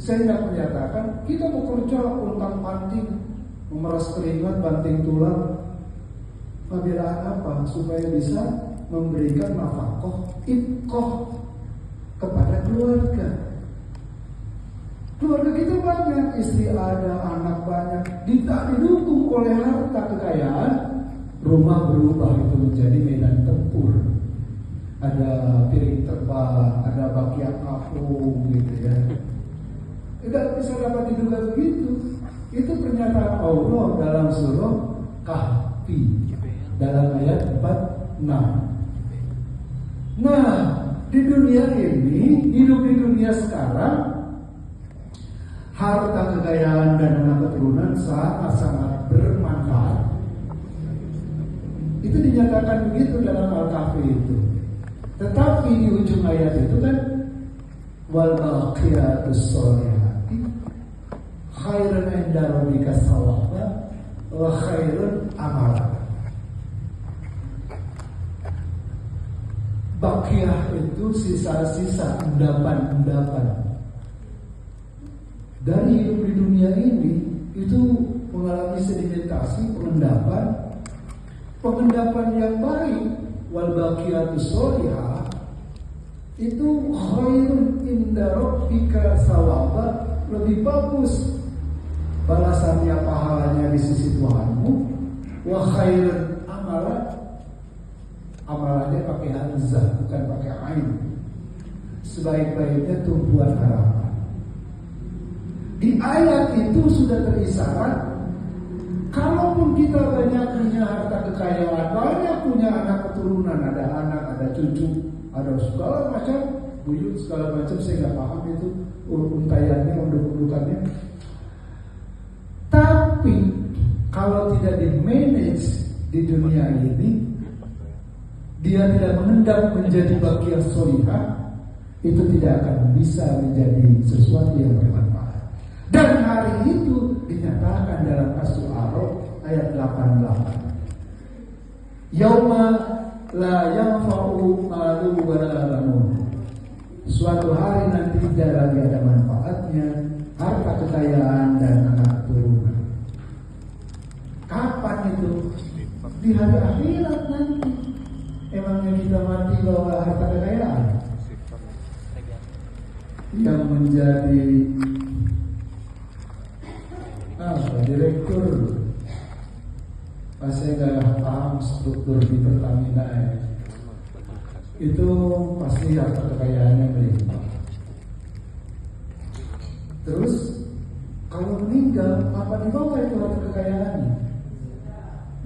saya tidak menyatakan kita bekerja untang panting, memeras keringat, banting tulang. Pembelaan apa? Supaya bisa memberikan nafkah, ifkoh kepada keluarga. Keluarga kita banyak, istri ada, anak banyak, tidak didukung oleh harta kekayaan, rumah berubah itu menjadi medan tempur. Ada piring terbang, ada bagian apung gitu ya. Tidak bisa dapat diduga begitu. Itu pernyataan Allah dalam surah Kahfi dalam ayat 46. Nah, di dunia ini, hidup di dunia sekarang, harta kekayaan dan anak keturunan sangat-sangat bermanfaat. Itu dinyatakan begitu dalam Al-Kahfi itu. Tetapi di ujung ayat itu kan, wal baqiyatus sholihati khairun 'inda rabbika thawaban wa khairun amalan. Baqiyah itu sisa-sisa endapan-endapan dari hidup di dunia ini, itu mengalami sedimentasi, pengendapan yang baik. Wal baqiyatus sholihah itu khairun inda rabbika thawaban, lebih bagus balasannya, pahalanya di sisi Tuhanmu. Wa khairun amalan, amalannya pakai hamzah bukan pakai ain, sebaik-baiknya tumpuan harapan. Di ayat itu sudah terisarat, kalaupun kita banyak punya harta kekayaan, banyak punya anak keturunan, ada anak, ada cucu, ada segala macam, buyut segala macam, saya nggak paham itu untaiannya, unduk-undukannya. Tapi kalau tidak di manage di dunia ini, dia tidak mengendap menjadi baqiyah sholihah, itu tidak akan bisa menjadi sesuatu yang bermanfaat. Dan hari itu dinyatakan dalam As-Su'ara ayat 88. Yauma la yanfa'u malu wala banun. Suatu hari nanti tidak lagi ada manfaatnya harta kekayaan dan anak keturunan. Kapan itu? Di hari akhirat nanti. Emangnya kita mati bawa harta kekayaan? Yang menjadi direktur, saya nggak paham struktur di Pertamina ya. Itu pasti harta kekayaannya melimpah. Terus kalau meninggal, apa dibawa itu harta kekayaannya?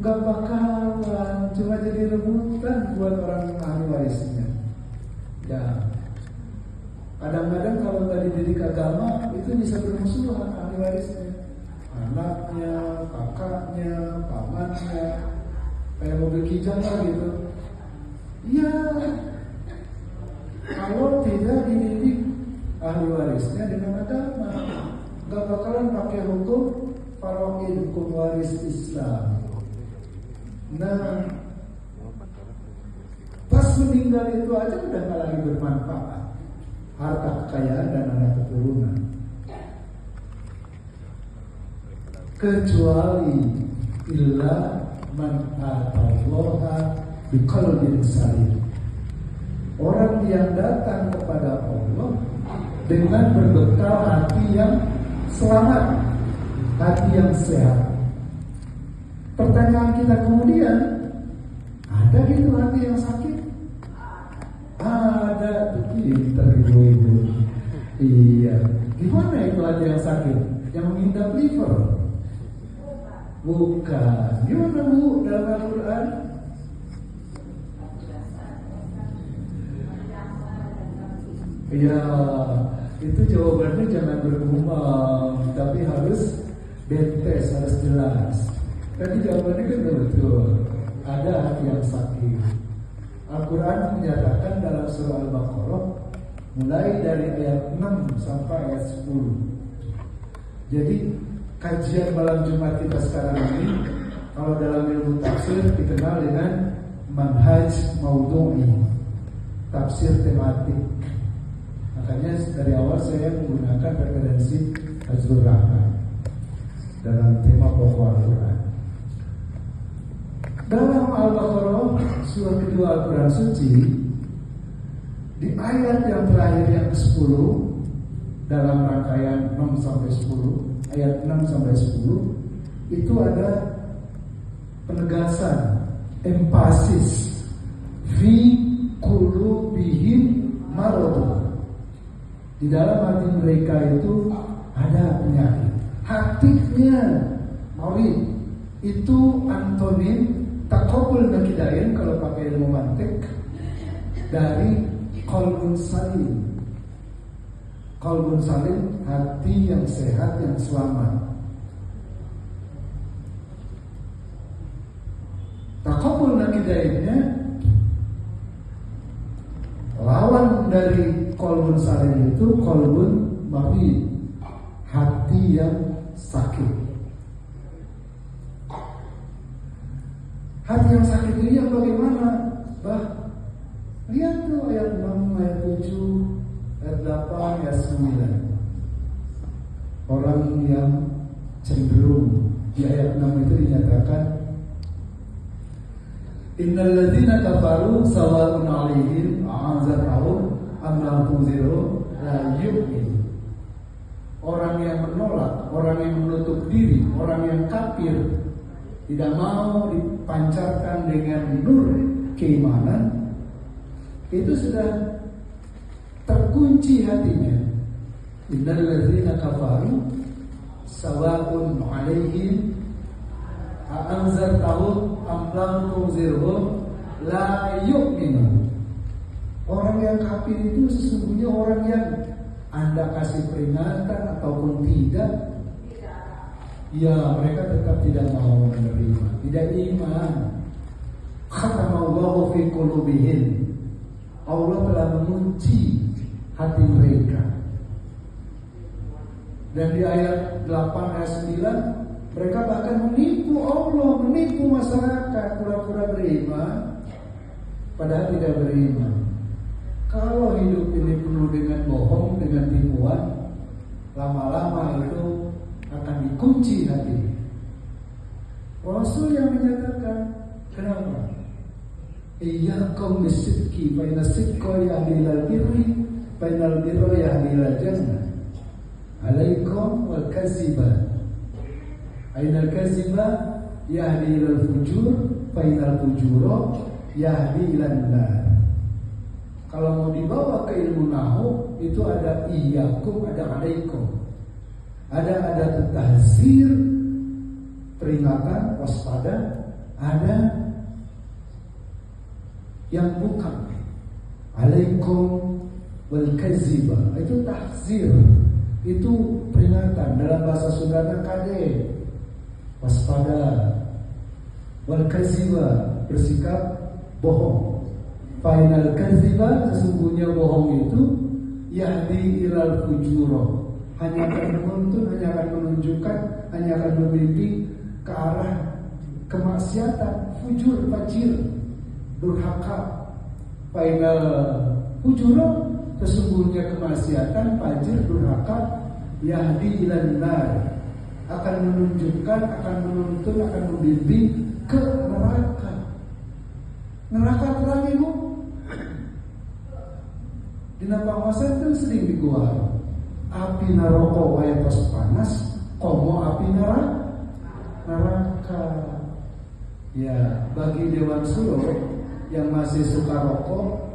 Nggak bakalan, cuma jadi rebutan buat orang ahli warisnya. Ya, kadang-kadang kalau nggak dididik agama, itu bisa bermusuhan ahli warisnya. Anaknya, kakaknya, pamannya, kayak mobil kijang lah gitu. Ya, kalau tidak dididik ahli warisnya dengan agama, nggak bakalan pakai hukum faraid, hukum waris Islam. Nah, pas meninggal itu aja udah nggak lagi bermanfaat harta kekayaan dan anak keturunan, kecuali illa man atallaha biqalbin salim, orang yang datang kepada Allah dengan berbekal hati yang selamat, hati yang sehat. Pertanyaan kita kemudian, ada gitu hati yang sakit? Ada, pintar ibu-ibu. Iya, gimana itu hati yang sakit? Yang mengidap liver? Bukan. Gimana Bu dalam Al-Quran? Ya, itu jawabannya jangan bergumam, tapi harus dentes, harus jelas. Tadi jawabannya kan betul. Ada hati yang sakit. Al-Quran menyatakan dalam surah Al-Baqarah mulai dari ayat 6 sampai ayat 10. Jadi kajian malam Jumat kita sekarang ini, kalau dalam ilmu tafsir dikenal dengan manhaj maudhu'i, tafsir tematik. Makanya dari awal saya menggunakan referensi Fazlur Rahman dalam tema pokok Al-Quran. Dalam Al-Baqarah surah kedua Al-Quran suci, di ayat yang terakhir yang ke-10 dalam rangkaian 6 sampai 10, ayat 6 sampai 10 itu ada penegasan, empasis fi qulubihim marad. Di dalam hati mereka itu ada penyakit. Hatinya marid. Itu antonim taqabul nakidain kalau pakai ilmu mantik dari qalbun salim. Qalbun salim, hati yang sehat, yang selamat. Taqabul nakidainnya lawan dari qalbun salim itu qalbun marid, hati yang sakit. Hati yang sakit ini yang bagaimana? Lihat tuh ayat 6, ayat 7, ayat 8, ayat 9. Orang yang cenderung di ayat 6 itu dinyatakan innal ladzina kafaru sawa'un 'alaihim a'anzartahum am lam tunzirhum la yu'min. Orang yang menolak, orang yang menutup diri, orang yang kafir, tidak mau dipancarkan dengan nur keimanan, itu sudah terkunci hatinya. Innal ladzina kafaru sawa'un 'alaihim a'anzartahum am lam tunzirhum la yu'minun. Orang yang kafir itu sesungguhnya orang yang Anda kasih peringatan ataupun tidak, ya mereka tetap tidak mau menerima, tidak iman. Khatamallahu fi qulubihim. Allah telah mengunci hati mereka. Dan di ayat 8 ayat 9 mereka bahkan menipu Allah, menipu masyarakat, pura-pura beriman padahal tidak beriman. Kalau hidup ini penuh dengan bohong, dengan tipuan, lama-lama itu akan dikunci hati. Rasul yang menyatakan, kenapa? Iyyakum bisidqi fa inna sidqa yahdi ilal birri fa innal birra yahdi ilal jannah. Alaikum wal kaziba. Ainal kaziba yahdi ilal fujur fa innal fujura yahdi ilan nar. Kalau mau dibawa ke ilmu nahu itu ada iyyakum, ada alaikum. Ada tahzir, peringatan, waspada, ada yang bukan. Alaikum wal kaziba, itu tahzir, itu peringatan. Dalam bahasa Sunda kade, waspada. Wal kaziba, bersikap bohong. Final kaziba, sesungguhnya bohong itu yahdi ilal fujuro, hanya akan menuntun, hanya akan menunjukkan, hanya akan membimbing ke arah kemaksiatan, fujur, fajir, durhaka. Final fujuro, sesungguhnya kemaksiatan, fajir, durhaka, yahdi ilal nar, akan menunjukkan, akan menuntun, akan membimbing ke neraka. Neraka terang ibu. Di Napangosan itu sering diguar api naroko waya pas panas, komo api neraka. Ya, bagi Dewan Suro yang masih suka rokok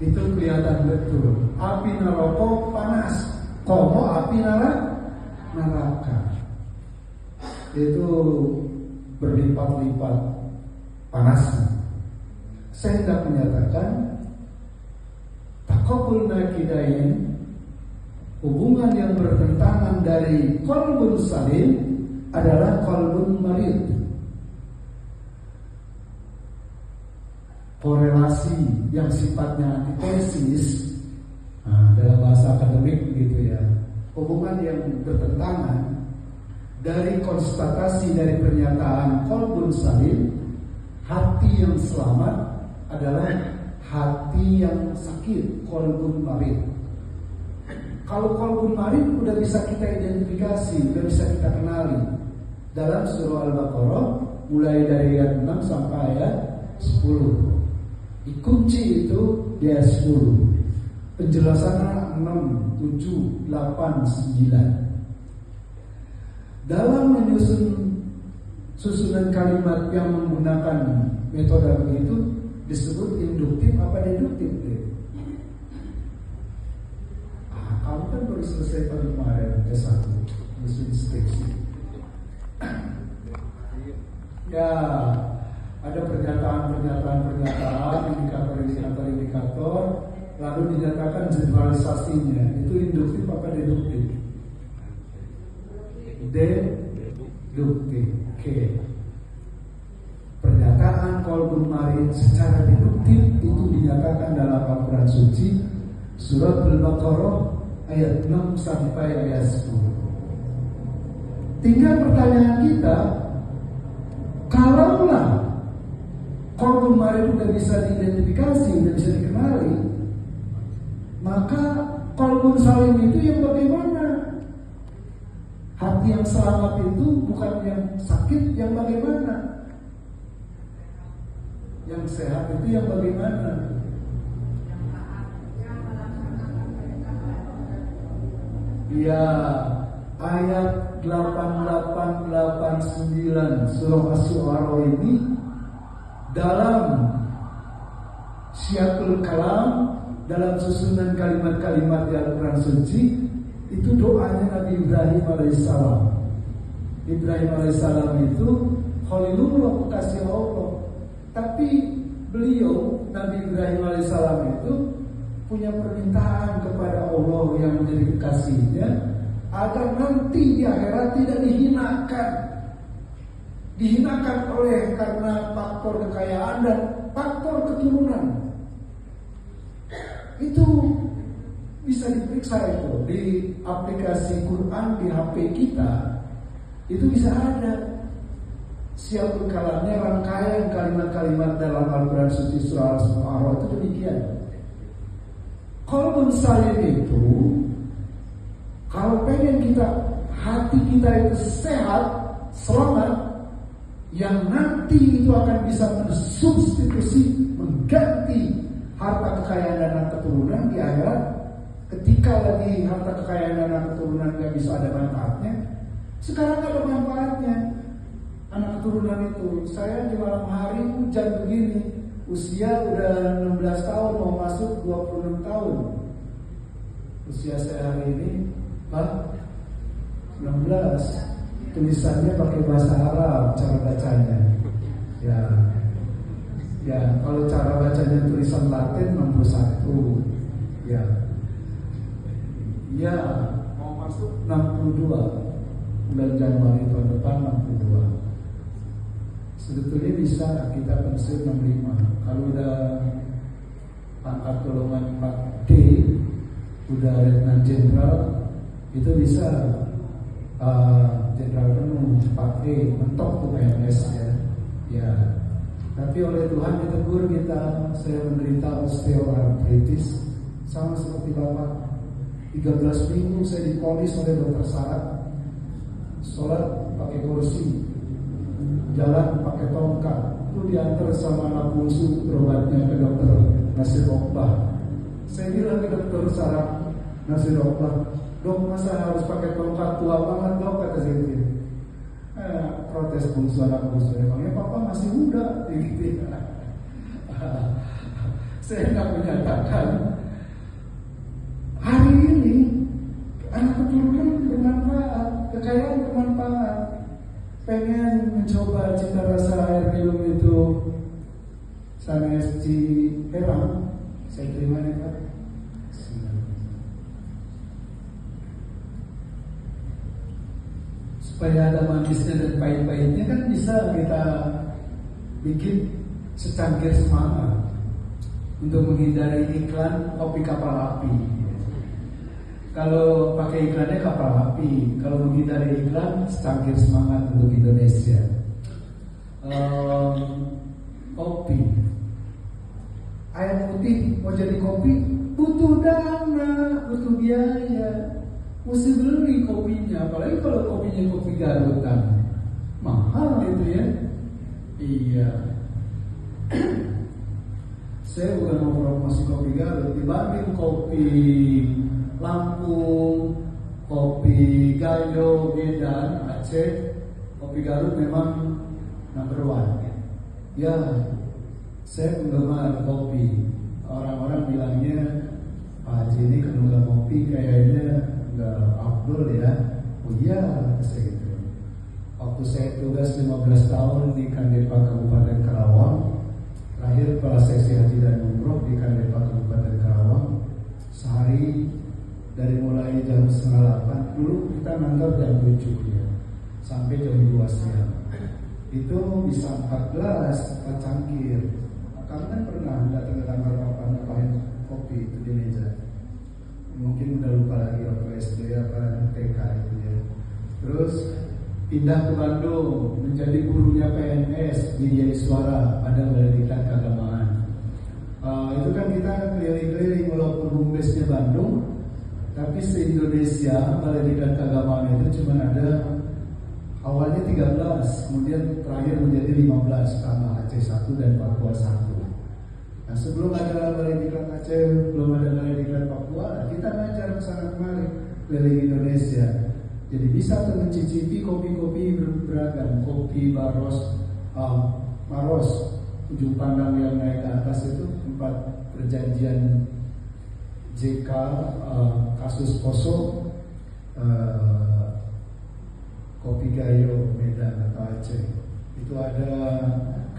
itu kelihatan betul. Api neraka panas, komo api neraka. Itu berlipat-lipat panasnya. Saya hendak menyatakan taqabul nakidain, hubungan yang bertentangan dari qalbun salim adalah qalbun marid. Korelasi yang sifatnya antitesis, dalam bahasa akademik begitu ya, hubungan yang bertentangan dari konstatasi dari pernyataan qalbun salim, hati yang selamat adalah hati yang sakit, qalbun marid. Kalau qalbun marid udah bisa kita identifikasi, udah bisa kita kenali. Dalam surah Al-Baqarah mulai dari ayat 6 sampai ayat 10. Dikunci itu di ayat 10. Penjelasannya 6, 7, 8, 9. Dalam menyusun susunan kalimat yang menggunakan metode begitu disebut induktif apa deduktif? Kamu kan baru selesai tahun kemarin S1 menyusun skripsi. Ya, ada pernyataan, indikator, lalu dinyatakan generalisasinya. Itu induktif apa deduktif? Deduktif. Oke. Pernyataan qalbun marid secara deduktif itu dinyatakan dalam Al-Quran Suci surat Al-Baqarah ayat 6 sampai ayat 10. Tinggal pertanyaan kita, kalaulah qalbun marid sudah bisa diidentifikasi, sudah bisa dikenali, maka qalbun salim itu yang bagaimana? Hati yang selamat itu bukan yang sakit, yang bagaimana? Yang sehat itu yang bagaimana? Ya, ayat 8889 surah Asy-Syu'ara ini dalam syiatul kalam, dalam susunan kalimat-kalimat di Al-Quran Suci, itu doanya Nabi Ibrahim alaihissalam. Ibrahim alaihissalam itu Khalilullah, kekasih Allah. Tapi beliau Nabi Ibrahim alaihissalam itu punya permintaan kepada Allah yang menjadi kekasihnya agar nanti di akhirat tidak dihinakan oleh karena faktor kekayaan dan faktor keturunan. Itu bisa diperiksa itu di aplikasi Quran di HP kita, itu bisa ada syiatul kalamnya, rangkaian kalimat-kalimat dalam Al-Quran Suci surah Al-Syu'ara itu demikian. Qalbun salim itu, kalau pengen hati kita itu sehat, selamat, yang nanti itu akan bisa mensubstitusi, mengganti harta kekayaan dan anak keturunan di akhirat. Ketika lagi harta kekayaan dan anak keturunan gak bisa ada manfaatnya, sekarang ada manfaatnya. Anak keturunan itu, saya di malam hari hujan begini, usia udah 16 tahun mau masuk 26 tahun. Usia saya hari ini 16. Tulisannya pakai bahasa Arab cara bacanya. Ya, kalau cara bacanya tulisan Latin 61. Ya, mau masuk 62. Bulan Januari tahun depan 62. Sebetulnya bisa kita pensiun 65. Kalau udah pangkat golongan 4D, udah letnan jenderal, itu bisa jenderal penuh 4D, mentok tuh PNS ya. Tapi oleh Tuhan ditegur kita, saya menderita osteoartritis sama seperti Bapak. 13 minggu saya diponis oleh dokter saraf, sholat pakai kursi, jalan pakai tongkat, itu diantar sama anak bungsu berobatnya ke dokter Nasir Oqbah. Saya bilang ke dokter saraf Nasir Oqbah, dok masa harus pakai tongkat, tua banget dok, kata saya gitu. Protes bungsu anak bungsu, emangnya papa masih muda gitu. Saya nggak menyatakan hari ini anak keturunan bermanfaat, kekayaan bermanfaat. Pengen mencoba cita rasa air minum itu sanes di Herang, saya terima ya Pak. Supaya ada manisnya dan pahit-pahitnya kan bisa kita bikin secangkir semangat untuk menghindari iklan kopi kapal api. Kalau pakai iklannya kapal api, kalau menghindari iklan secangkir semangat untuk Indonesia. Kopi. air putih mau jadi kopi butuh dana, butuh biaya, mesti beli kopinya. Apalagi kalau kopinya kopi garutan, mahal itu ya. Iya. Saya bukan mau promosi kopi Garut, dibanding kopi Lampung, kopi Gayo, Medan, Aceh, kopi Garut memang number one. Ya, saya penggemar kopi. Orang-orang bilangnya Pak Haji ini kalau nggak kopi kayaknya nggak afdol ya. Oh iya, saya gitu. Waktu saya tugas 15 tahun di Kandepa Kabupaten Karawang, terakhir kepala seksi haji dan umroh di Kandepa Kabupaten Karawang, sehari dari mulai jam 7:30 dulu kita ngantor jam 7 ya, sampai jam 2 siang. Itu bisa 14 cangkir. Kamu kan pernah datang ke kantor papa ngapain kopi itu di meja. Mungkin udah lupa lagi waktu SD apa TK itu ya. Terus pindah ke Bandung menjadi gurunya PNS di Yai Suara, ada Balai Diklat Keagamaan. Itu kan kita keliling-keliling walaupun home base-nya Bandung, tapi se-Indonesia Balai Diklat Keagamaan itu cuma ada awalnya 13, kemudian terakhir menjadi 15 tambah Aceh 1 dan Papua 1. Nah sebelum ada Balai Diklat Aceh, belum ada Balai Diklat Papua, kita ngajar kesana kemari keliling Indonesia. Jadi bisa tuh mencicipi kopi-kopi beragam, kopi Maros, ujung pandang yang naik ke atas itu tempat perjanjian JK, kasus Poso, kopi Gayo, Medan atau Aceh. Itu ada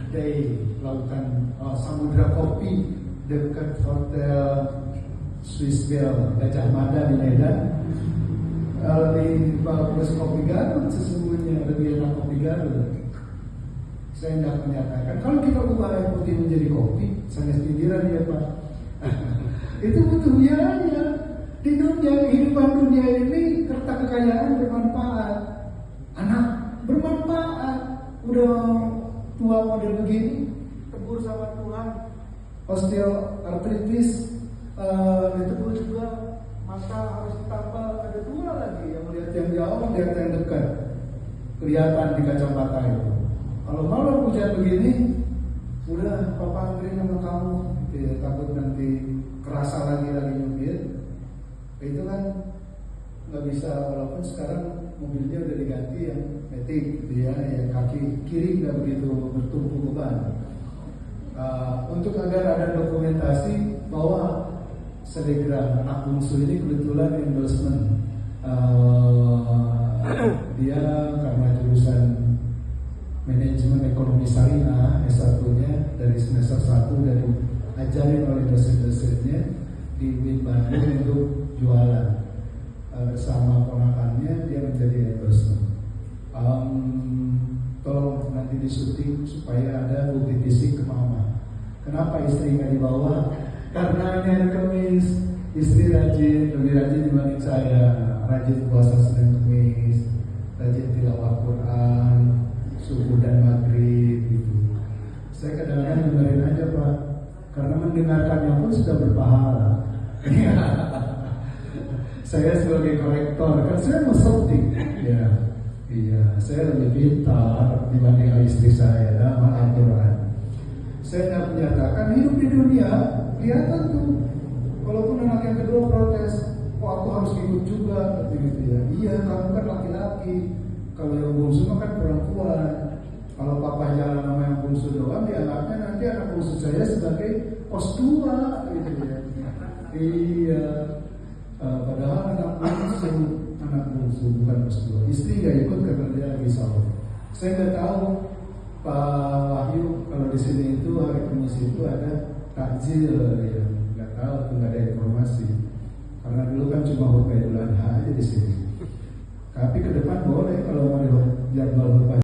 kedai lautan, samudra kopi dekat hotel Swiss Bell Gajah Mada di Medan. Di bagus kopi Garut sesungguhnya lebih enak kopi Garut. Saya tidak menyatakan kalau kita ubah air putih menjadi kopi, saya sindiran ya Pak. Itu butuh biaya. Di dunia kehidupan dunia ini harta kekayaan bermanfaat, anak bermanfaat. Udah tua model begini, tegur sama Tuhan, osteoartritis, ditegur juga. Maka harus ditambah ada 2 lagi yang melihat yang jauh, lihat yang dekat, kelihatan di kacamata itu. Kalau malam hujan begini, udah papa anterin sama kamu, ya, takut nanti kerasa lagi nyupir. Itu kan nggak bisa, walaupun sekarang mobilnya udah diganti yang matic, gitu ya, yang kaki kiri nggak begitu bertumpu beban. Untuk agar ada dokumentasi bahwa Selegram anak bungsu ini kebetulan endorsement, dia karena jurusan manajemen ekonomi syariah S1-nya dari semester 1 dan diajarin oleh dosen-dosennya di UIN Bandung untuk jualan. Bersama ponakannya dia menjadi endorsement. Tolong nanti di syuting supaya ada bukti fisik ke mama. Kenapa istri nggak dibawa? Karena ini hari Kamis, istri rajin, lebih rajin dibanding saya. Rajin puasa Senin Kamis, rajin tilawah Quran, subuh dan maghrib gitu. Saya kadang-kadang dengerin aja Pak, karena mendengarkannya pun sudah berpahala. Saya sebagai korektor, kan saya musodik, ya, iya, saya lebih pintar dibanding istri saya dalam Al-Quran. Saya tidak menyatakan hidup di dunia. Kelihatan tuh, walaupun anak yang kedua protes, kok aku harus ikut juga, gitu ya. Iya, kamu kan laki-laki. Kalau yang bungsu kan perempuan. Kalau papa jalan sama yang bungsu doang, dianggapnya nanti anak bungsu saya sebagai pos 2, gitu ya. Iya, padahal anak bungsu bukan pos 2. Istri nggak ikut karena dia lagi sahur. Saya nggak tahu Pak Wahyu kalau di sini itu hari Kamis itu ada takjil, ya nggak tahu tuh, nggak ada informasi karena dulu kan cuma khutbah Idul Adha aja di sini. Tapi ke depan boleh kalau mau jadwal khutbah